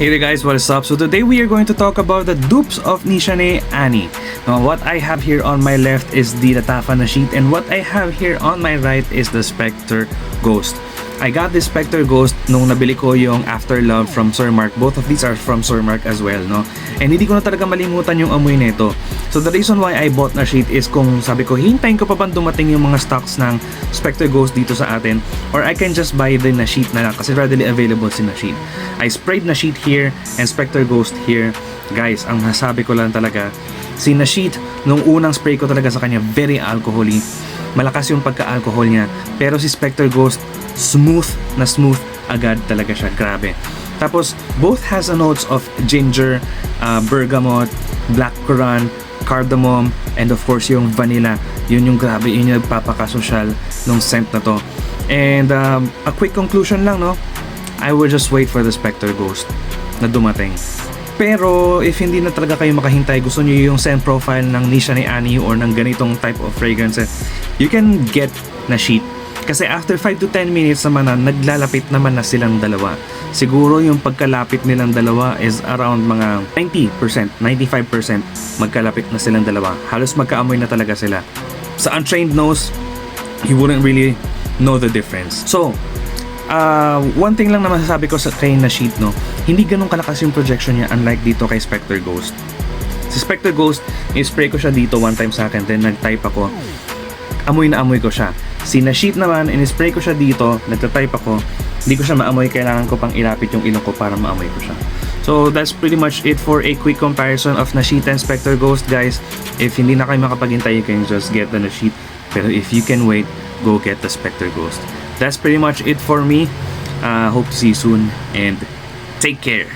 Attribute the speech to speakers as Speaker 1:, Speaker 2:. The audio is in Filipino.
Speaker 1: Hey there guys, what is up? So today we are going to talk about the dupes of Nishane Annie. Now what I have here on my left is the Latafa na sheet, and what I have here on my right is the Spectre Ghost. I got this Spectre Ghost nung nabili ko yung After Love from Sir Mark. Both of these are from Sir Mark as well, no? And hindi ko na talaga malimutan yung amoy nito. So the reason why I bought na sheet is kung sabi ko, hintayin ko pa bang dumating yung mga stocks ng Spectre Ghost dito sa atin, or I can just buy the na sheet na lang kasi readily available si na sheet. I sprayed na sheet here and Spectre Ghost here. Guys, ang masabi ko lang talaga, si na sheet, nung unang spray ko talaga sa kanya, very alcoholy. Malakas yung pagka-alcohol niya. Pero si Spectre Ghost, smooth agad talaga siya. Grabe. Tapos, both has a notes of ginger, bergamot, blackcurrant, cardamom, and of course yung vanilla. Yun yung grabe, yun yung nagpapakasosyal nung scent na to. And a quick conclusion lang, no? I will just wait for the Spectre Ghost na dumating. Pero if hindi na talaga kayo makahintay, gusto niyo yung scent profile ng Nishane Annie or ng ganitong type of fragrance, you can get na sheet. Kasi after 5 to 10 minutes naman na naglalapit naman na silang dalawa. Siguro yung pagkalapit nilang dalawa is around mga 90%, 95% magkalapit na silang dalawa. Halos magkaamoy na talaga sila. Sa untrained nose, you wouldn't really know the difference. So, one thing lang na masasabi ko sa kay na sheet, no, hindi ganun kalakas yung projection niya unlike dito kay Spectre Ghost. Si Spectre Ghost, i-spray ko siya dito one time sa akin, then nag-type ako, amoy na amoy ko siya. Si na sheet naman, in-spray ko siya dito, nagta-type ako, hindi ko siya maamoy, kailangan ko pang ilapit yung ilong ko para maamoy ko siya. So that's pretty much it for a quick comparison of na sheet and Spectre Ghost, guys. If hindi na kayo makapaghintay, you can just get the na sheet. Pero if you can wait, go get the Spectre Ghost. That's pretty much it for me. Hope to see you soon and take care.